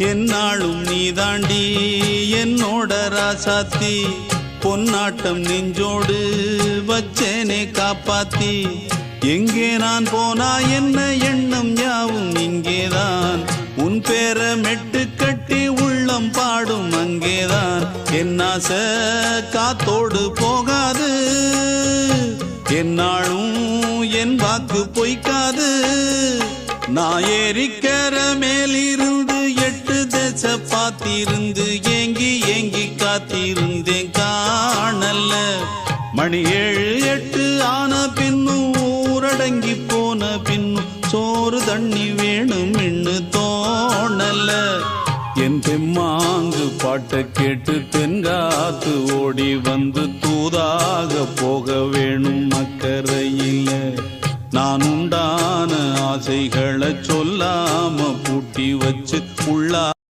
என்னாலும் நீதாண்டி என்னோட ராசாத்தி பொன்னாட்டம் நெஞ்சோடு வச்சேனே காப்பாத்தி எங்கே நான் போனா என்ன எண்ணம் யாவும் இங்கேதான் உன் பேர மெட்டு கட்டி உள்ளம் பாடும் அங்கேதான் என்னாச காத்தோடு போகாது என்னாலும் என் வாக்கு பொய்க்காது நான் ஏறிக்கிற மேலிருந்து 8 தேச பார்த்திருந்து ஏங்கி ஏங்கி காத்திருந்தேன் காணல்ல மணி 7 8 ஆன பின்னும் ஊரடங்கி போன பின்னும் சோறு தண்ணி வேணும் இன்னு தோணல என் தெம்மாங்கு பாட்டை கேட்டு தென்காத்து ஓடி வந்து தூதாக போக வேணும் அக்கறையில நான் உண்டான ஆசைகளை சொல்லாம பூட்டி வச்சு உள்ளா